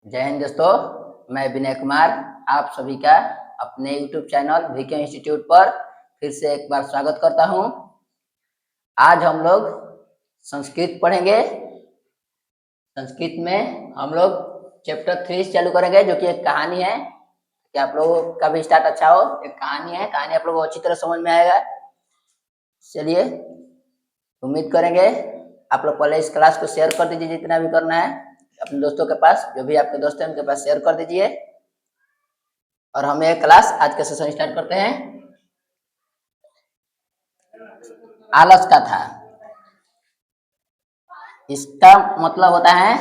जय हिंद दोस्तों, मैं विनय कुमार आप सभी का अपने YouTube चैनल वीके इंस्टीट्यूट पर फिर से एक बार स्वागत करता हूं। आज हम लोग संस्कृत पढ़ेंगे। संस्कृत में हम लोग चैप्टर 3 चालू करेंगे, जो कि एक कहानी है कि आप लोगों का भी स्टार्ट अच्छा हो। एक कहानी है, कहानी आप लोगों को अच्छी तरह समझ में आएगा। चलिए, उम्मीद करेंगे आप लोग पहले इस क्लास को शेयर कर दीजिए, जितना भी करना है अपने दोस्तों के पास, जो भी आपके दोस्त हैं उनके पास शेयर कर दीजिए। और हम ये क्लास आज का सेशन स्टार्ट करते हैं। आलस का था, इसका मतलब होता है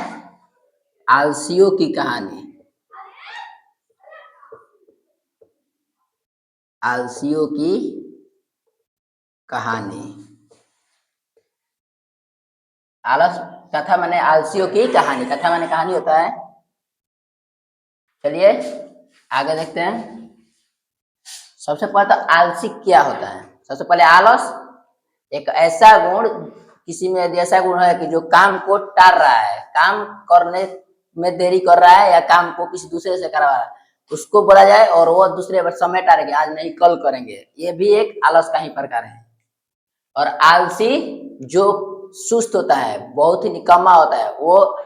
आलसियों की कहानी। आलसियों की कहानी। आलस कथा माने आलसियों की कहानी, कथा माने कहानी होता है। चलिए आगे देखते हैं। सबसे पहले तो आलसी क्या होता है। सबसे पहले आलस एक ऐसा गुण, किसी में यदि ऐसा गुण है कि जो काम को टाल रहा है, काम करने में देरी कर रहा है या काम को किसी दूसरे से करवा रहा है, उसको बोला जाए और वो दूसरे पर समय टालेंगे, आज नहीं कल करेंगे। ये भी एक आलस का ही प्रकार है। और आलसी जो सुस्त होता है, बहुत ही निकम्मा होता है, वो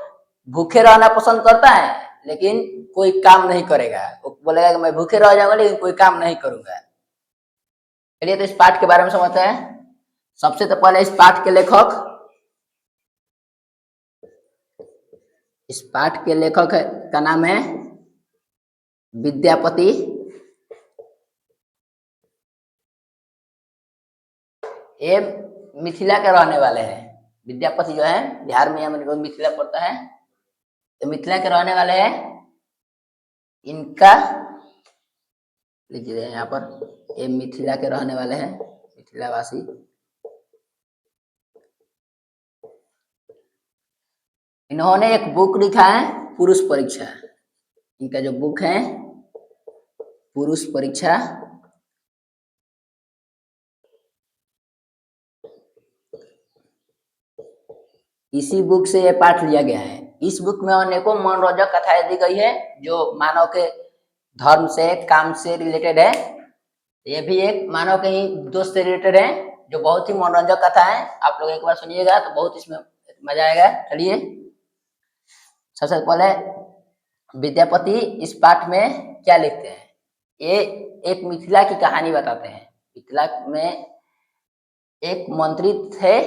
भूखे रहना पसंद करता है लेकिन कोई काम नहीं करेगा। वो बोलेगा कि मैं भूखे रह जाऊंगा लेकिन कोई काम नहीं करूंगा। चलिए तो इस पाठ के बारे में समझते हैं। सबसे तो पहले इस पाठ के लेखक, इस पाठ के लेखक का नाम है विद्यापति। ये मिथिला के रहने वाले हैं। विद्यापति जो है बिहार में, या मिथिला पड़ता है, तो मिथिला के रहने वाले हैं। इनका लिखिए यहाँ पर, ये मिथिला के रहने वाले हैं, मिथिलावासी। इन्होंने एक बुक लिखा है पुरुष परीक्षा। इनका जो बुक है पुरुष परीक्षा, इसी बुक से ये पाठ लिया गया है। इस बुक में अनेकों मनोरंजक कथाएं दी गई है जो मानव के धर्म से, काम से रिलेटेड है। ये भी एक मानव के ही दोस्त से रिलेटेड है, जो बहुत ही मनोरंजक कथा है। आप लोग एक बार सुनिएगा तो बहुत इसमें मजा आएगा। चलिए, सबसे पहले विद्यापति इस पाठ में क्या लिखते हैं। ये एक मिथिला की कहानी बताते हैं। मिथिला में एक मंत्री थे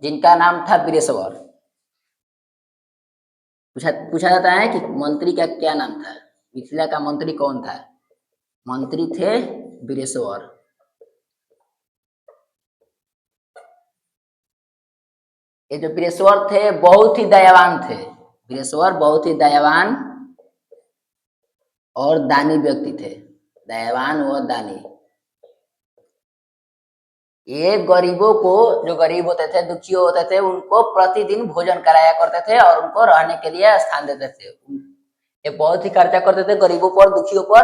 जिनका नाम था वीरेश्वर। पूछा जाता है कि मंत्री का क्या नाम था, मिथिला का मंत्री कौन था। मंत्री थे वीरेश्वर। ये जो वीरेश्वर थे बहुत ही दयावान थे। वीरेश्वर बहुत ही दयावान और दानी व्यक्ति थे। दयावान और दानी। ये गरीबों को, जो गरीब होते थे, दुखी होते थे, उनको प्रतिदिन भोजन कराया करते थे और उनको रहने के लिए स्थान देते थे। ये बहुत ही खर्चा करते थे गरीबों पर, दुखियों पर।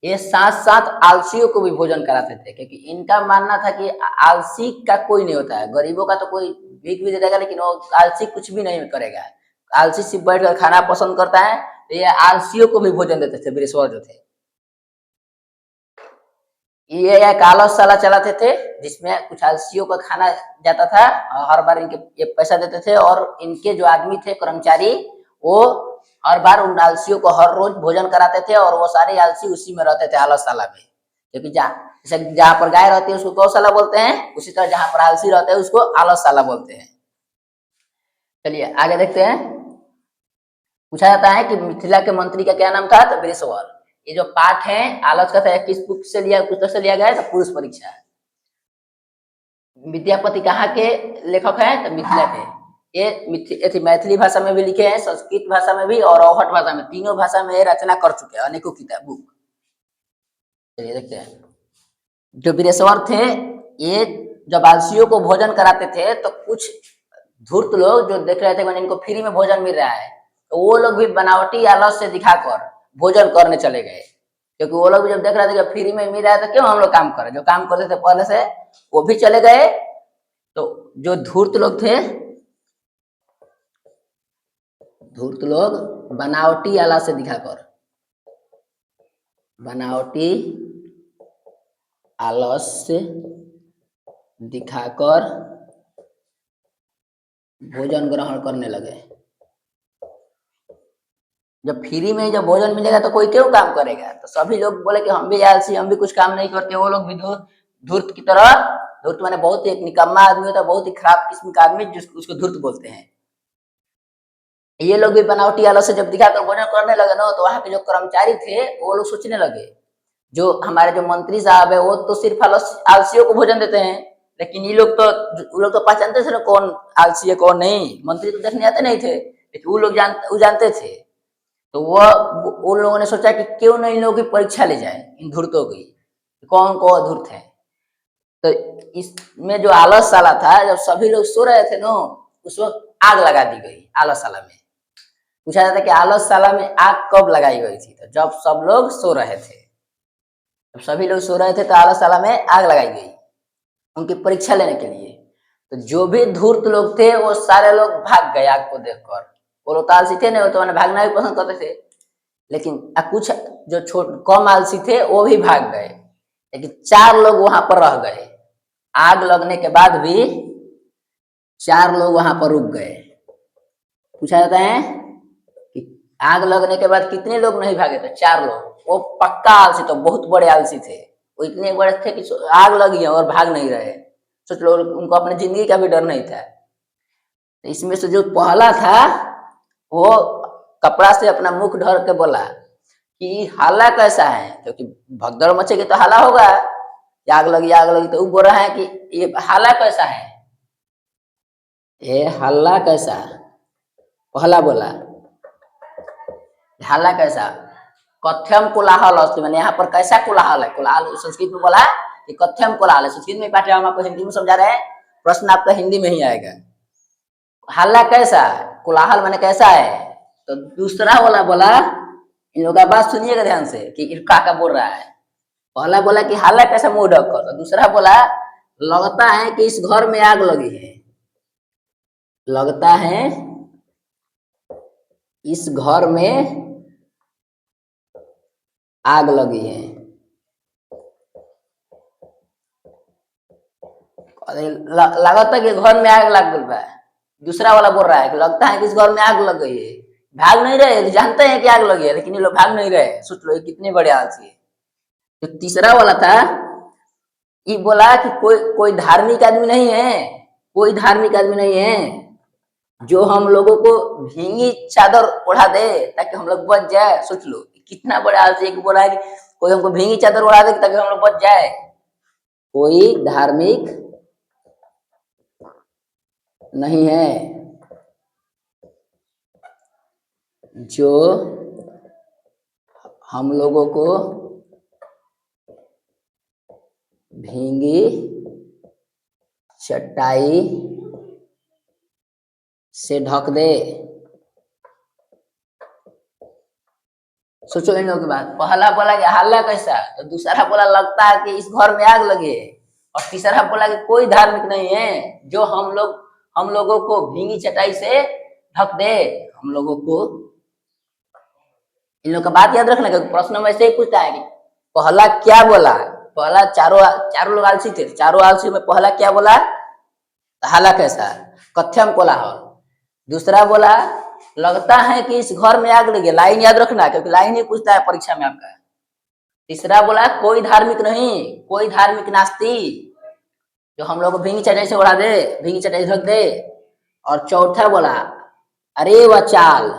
ये साथ साथ आलसियों को भी भोजन कराते थे, क्योंकि इनका मानना था कि आलसी का कोई नहीं होता है। गरीबों का तो कोई भीख भी दे देगा लेकिन वो आलसी कुछ भी नहीं करेगा। आलसी सिर्फ बैठकर खाना पसंद करता है। तो ये आलसियों को भी भोजन देते थे वीरेश्वर जो थे। ये एक आलसशाला चलाते थे जिसमें कुछ आलसियों का खाना जाता था। हर बार इनके ये पैसा देते थे और इनके जो आदमी थे, कर्मचारी, वो हर बार उन आलसियों को हर रोज भोजन कराते थे और वो सारे आलसी उसी में रहते थे, आलसशाला में। क्योंकि जहाँ पर गाय रहती है उसको गौशाला बोलते हैं, उसी तरह जहाँ पर आलसी रहते हैं उसको आलसशाला बोलते हैं। चलिए आगे देखते हैं। पूछा जाता है कि मिथिला के मंत्री का क्या नाम था, तो वीरेश्वर। ये जो पाठ है आलस का था, किस पुस्तक से लिया गया है, तो पुरुष परीक्षा है। विद्यापति कहाँ के लेखक हैं, तो मिथिला के। ये मैथिली भाषा में भी लिखे हैं, संस्कृत भाषा में भी और अवहट भाषा में, तीनों भाषा में रचना कर चुके हैं, अनेकों किताब बुक। चलिए देखते हैं। जो वीरेश्वर थे, ये जब आलसियों को भोजन कराते थे तो कुछ धूर्त लोग जो देख रहे थे मैंने इनको फ्री में भोजन मिल रहा है, तो वो लोग भी बनावटी आलस से दिखाकर भोजन करने चले गए। क्योंकि वो लोग भी जब देख रहे थे कि फ्री में मिल रहा है तो क्यों हम लोग काम करें। जो काम करते थे पहले से वो भी चले गए। तो जो धूर्त लोग थे, धूर्त लोग बनावटी आला से दिखाकर, बनावटी आलस्य दिखाकर भोजन ग्रहण करने लगे। जब फ्री में जब भोजन मिलेगा तो कोई क्यों काम करेगा? तो सभी लोग बोले कि हम भी आलसी, हम भी कुछ काम नहीं करते। वो लोग भी धूर्त की तरह, धूर्त माने बहुत ही एक निकम्मा आदमी होता है, बहुत ही खराब किस्म का आदमी, जिसको उसको धूर्त बोलते हैं। ये लोग भी बनावटी आलस से जब दिखाकर भोजन करने लगे ना, तो वहां के जो कर्मचारी थे वो लोग सोचने लगे, जो हमारे जो मंत्री साहब है वो तो सिर्फ आलसियों को भोजन देते हैं, लेकिन ये लोग तो पहचानते थे ना कौन आलसी है कौन नहीं। मंत्री तो देखने आते नहीं थे, लेकिन वो जानते थे। तो उन लोगों ने सोचा कि क्यों नहीं इन लोगों की परीक्षा ले जाए, इन धूर्तों की, कौन कौन धूर्त है। तो इसमें जो आलसशाला था, जब सभी लोग सो रहे थे ना, उस वक्त आग लगा दी गई आलसशाला में। पूछा जाता है कि आलसशाला में आग कब लगाई गई थी? तो जब सब लोग सो रहे थे, जब सभी लोग सो रहे थे तो आलसशाला में आग लगाई गई उनकी परीक्षा लेने के लिए। तो जो भी धूर्त लोग थे वो सारे लोग भाग गए आग को देखकर। वो लोग आलसी थे ना, वो तो भागना भी पसंद करते थे, लेकिन कुछ जो कम आलसी थे वो भी भाग गए, लेकिन 4 लोग वहां पर रह गए। आग लगने के बाद भी 4 लोग वहां पर रुक गए। पूछा जाता है कि आग लगने के बाद कितने लोग नहीं भागे? तो 4 लोग। वो पक्का आलसी, तो बहुत बड़े आलसी थे, वो इतने बड़े थे कि आग लगी और भाग नहीं रहे। सोच लो, उनको अपनी जिंदगी का भी डर नहीं था। इसमें से जो पहला था वो कपड़ा से अपना मुख ढक के बोला कि हाला कैसा है, क्योंकि भगदड़ मचेगी तो हाला होगा, आग लगी। तो वो बोल रहा है कि ये हाला कैसा है, ये हल्ला कैसा। पहला बोला हाला कैसा, कथ्यम कोलाहल अस्ति, मैंने यहाँ पर कैसा कोलाहल है। कोलाहल संस्कृत में बोला कि कथ्यम कोलाहल है, संस्कृत में पाठ्य हम आपको हिंदी में समझा रहे हैं, प्रश्न आपका हिंदी में ही आएगा। हल्ला कैसा, कोलाहल माने कैसा है। तो दूसरा वाला बोला, इन लोगों का बात सुनिएगा ध्यान से कि काका बोल रहा है। पहला बोला कि हल्ला कैसा मुंह ढक कर, तो दूसरा बोला लगता है कि इस घर में आग लगी है, लगता है इस घर में आग लगी है। लगता है कि घर में आग लग गई है। दूसरा वाला बोल रहा है कि लगता है कि इस घर में आग लग गई है। भाग नहीं रहे, जानते हैं कि आग लगी है, लेकिन ये लोग भाग नहीं रहे। सोच लो कितने बड़े आलसी है। जो तीसरा वाला था ये बोला कि कोई धार्मिक आदमी नहीं है, कोई धार्मिक आदमी नहीं है जो हम लोगों को भींगी चादर ओढ़ा दे ताकि हम लोग बच जाए। सोच लो कितना बड़ा आलसी है कि बोला है कि कोई हमको भींगी चादर ओढ़ा दे ताकि हम लोग बच जाए। कोई धार्मिक नहीं है जो हम लोगों को भींगी चटाई से ढक दे। सोचो इन लोगों की बात। पहला बोला कि हल्ला कैसा, तो दूसरा बोला लगता है कि इस घर में आग लगी है, और तीसरा बोला कि कोई धार्मिक नहीं है जो हम लोगों को भींगी चटाई से ढक दे। हम लोगों को इन लोग का बात याद रखना, क्योंकि प्रश्न में ऐसे ही पूछता है कि पहला क्या बोला। पहला चारों लोग आलसी थे, चारों आलसी में पहला क्या बोला, हाला कैसा, कथ्यम कोलाहल। दूसरा बोला लगता है कि इस घर में आग लगी। लाइन याद रखना, क्योंकि लाइन ही पूछता है परीक्षा में आपका। तीसरा बोला कोई धार्मिक नहीं, कोई धार्मिक नास्ती जो हम लोग को भींगी चटाई से उड़ा दे, भींगी चटाई ढक दे। और चौथा बोला अरे वह चाल,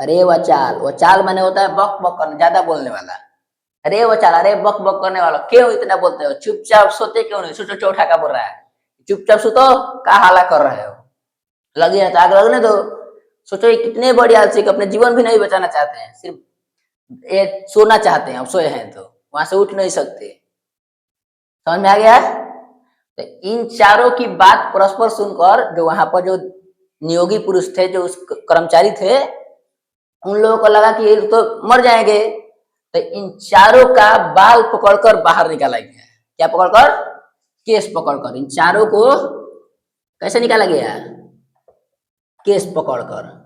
अरे वह चाल माने होता है बक बक करने, ज्यादा बोलने वाला। अरे वह चाल, अरे बक बक करने वाला, क्यों इतना बोलते हो, चुपचाप सोते क्यों नहीं। सोचो चौथा का बोल रहा है चुपचाप सोतो, का हाला कर रहे हो, लगी है तो आग लगने दो। सोचो ये कितने बड़ी आलसी अपने जीवन भी नहीं बचाना चाहते हैं, सिर्फ ये सोना चाहते हैं। अब सोए हैं तो वहां से उठ नहीं सकते। समझ में आ गया? तो इन चारों की बात परस्पर सुनकर जो वहां पर जो नियोगी पुरुष थे, जो उस कर्मचारी थे, उन लोगों को लगा कि ये तो मर जाएंगे। तो इन चारों का बाल पकड़कर बाहर निकाला गया। क्या पकड़कर? केस पकड़कर इन चारों को कैसे निकाला गया? केस पकड़कर,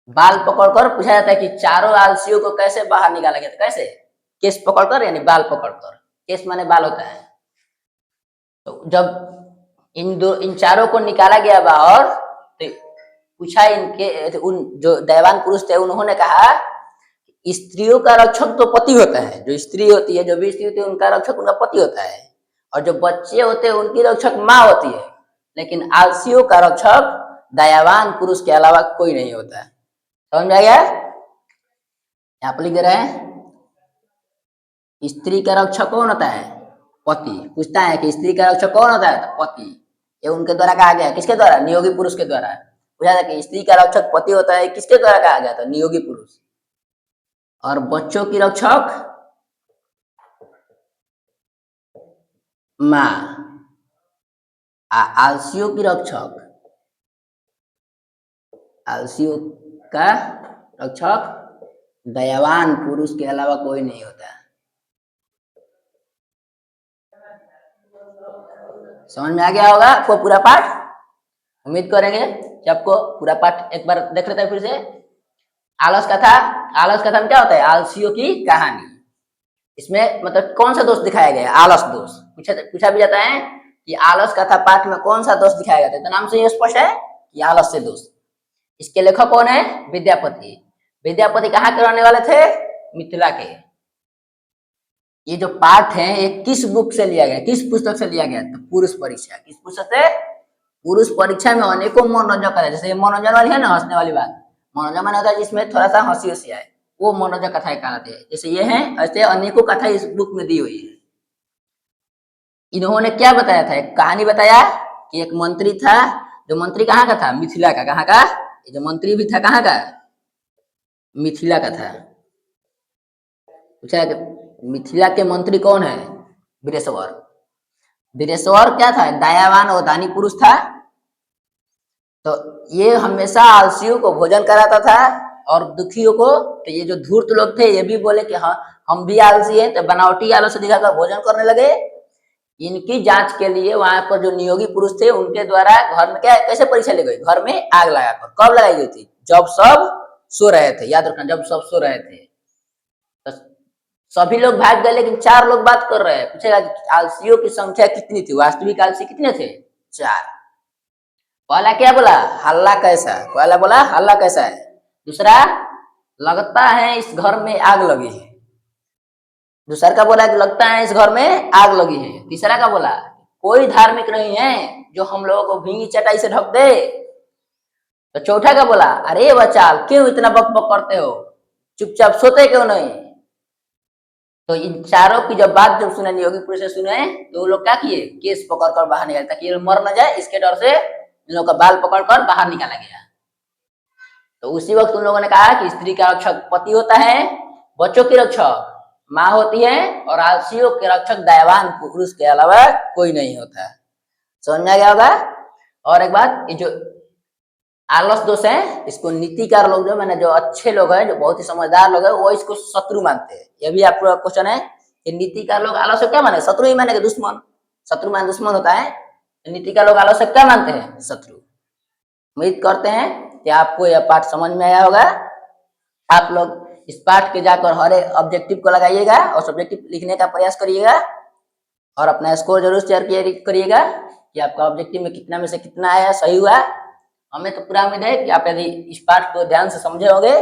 बाल पकड़कर पूछा जाता है कि चारों आलसियों को कैसे बाहर निकाला गया था, कैसे? केस पकड़कर यानी बाल पकड़कर, केस माने बाल होता है। तो जब इन चारों को निकाला गया बाहर तो पूछा इनके तो उन जो दैवान पुरुष थे उन्होंने कहा स्त्रियों का रक्षक तो पति होता है, जो स्त्री होती है, जो भी स्त्री होती है उनका रक्षक उनका पति होता है, और जो बच्चे होते हैं उनकी रक्षक माँ होती है, लेकिन आलसियों का रक्षक दयावान पुरुष के अलावा कोई नहीं होता है। समझ में आ गया? यहाँ पर लिख दे रहे हैं स्त्री का रक्षक कौन होता है? पति। पूछता है कि स्त्री का रक्षक कौन होता है? तो पति। ये उनके द्वारा कहा गया, किसके द्वारा? नियोगी पुरुष के द्वारा। पूछा था कि स्त्री का रक्षक पति होता है, किसके द्वारा कहा गया था? नियोगी पुरुष। और बच्चों की रक्षक माँ, आलसियों की रक्षक, आलसियों का रक्षक दयावान पुरुष के अलावा कोई नहीं होता। समझ में आ गया होगा आपको पूरा पाठ? उम्मीद करेंगे कि आपको पूरा पाठ एक बार देख लेते हैं फिर से। आलस कथा, आलस कथा में क्या होता है? आलसियों की कहानी। इसमें मतलब कौन सा दोष दिखाया गया है? आलस दोष। पूछा भी जाता है कि आलस कथा पाठ में कौन सा दोष दिखाया गया है? तो नाम से ये स्पष्ट है कि आलस से दोष। इसके लेखक कौन है? विद्यापति। विद्यापति कहाँ के रहने वाले थे? मिथिला के। ये जो पाठ है ये किस बुक से लिया गया, किस पुस्तक से लिया गया? तो पुरुष परीक्षा। किस पुस्तक से? पुरुष परीक्षा में अनेकों मनोरंजन कथा, जैसे मनोरंजन वाली है ना, हंसने वाली बात, मनोरंजन माना होता है जिसमें थोड़ा सा हंसी हंसी आए, वो मनोरंजन कथाएं कहलाते हैं। जैसे ये है, ऐसे अनेकों कथा इस बुक में दी हुई है। इन्होंने क्या बताया था? एक कहानी बताया कि एक मंत्री था, जो मंत्री कहाँ का था? मिथिला का। कहाँ का? जो मंत्री भी था कहाँ का? मिथिला का था। पूछा मिथिला के मंत्री कौन है? वीरेश्वर। वीरेश्वर क्या था? दयावान और दानी पुरुष था। तो ये हमेशा आलसियों को भोजन कराता था और दुखियों को, तो ये जो धूर्त लोग थे ये भी बोले कि हाँ हम भी आलसी हैं, तो बनावटी आलस दिखाकर भोजन करने लगे। इनकी जांच के लिए वहां पर जो नियोगी पुरुष थे उनके द्वारा घर में क्या कैसे परीक्षा ली गई? घर में आग लगाकर। कब लगाई गई थी? जब सब सो रहे थे। याद रखना, जब सब सो रहे थे। तो सभी लोग भाग गए, लेकिन 4 लोग बात कर रहे हैं। पूछेगा आलसियों की संख्या कितनी थी? वास्तविक आलसी कितने थे? 4। पहला क्या बोला? हल्ला कैसा? पहला बोला हल्ला कैसा है। दूसरा, लगता है इस घर में आग लगी है। दूसरा का बोला कि लगता है इस घर में आग लगी है। तीसरा का बोला कोई धार्मिक नहीं है जो हम लोगों को भींगी चटाई से ढक दे। तो चौथा का बोला अरे बचाल क्यों इतना बकबक करते हो, चुपचाप सोते क्यों नहीं? तो इन चारों की जब बात जब सुने नियोगी पुरुष से सुने तो वो लोग क्या किए? केस पकड़कर बाहर निकाले ताकि ये मर न जाए, इसके डर से इन लोगों का बाल पकड़कर बाहर निकाला गया। तो उसी वक्त उन लोगों ने कहा कि स्त्री का रक्षक पति होता है, बच्चों की रक्षक माँ होती है, और आलसियों के रक्षक दयावान पुरुष के अलावा कोई नहीं होता। समझ में आ गया होगा? और एक बात, ये जो आलस दोष है इसको नीतिकार लोग जो मैंने जो अच्छे लोग हैं, जो बहुत ही समझदार लोग हैं, वो इसको शत्रु मानते हैं। ये भी आपका क्वेश्चन है कि नीतिकार लोग आलस को क्या माने? शत्रु ही माने, दुश्मन। शत्रु मान दुश्मन होता है। नीतिकार लोग आलस को क्या मानते हैं? शत्रु। उम्मीद करते हैं कि आपको यह पाठ समझ में आया होगा। आप लोग इस पाठ के जाकर हर एक ऑब्जेक्टिव को लगाइएगा और सब्जेक्टिव लिखने का प्रयास करिएगा, और अपना स्कोर जरूर शेयर करिएगा कि आपका ऑब्जेक्टिव में कितना में से कितना आया, सही हुआ। हमें तो पूरा उम्मीद है कि आप यदि इस पाठ को ध्यान से समझे होंगे,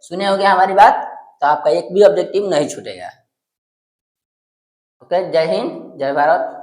सुने होंगे हमारी बात, तो आपका एक भी ऑब्जेक्टिव नहीं छूटेगा। ओके, जय हिंद, जय भारत।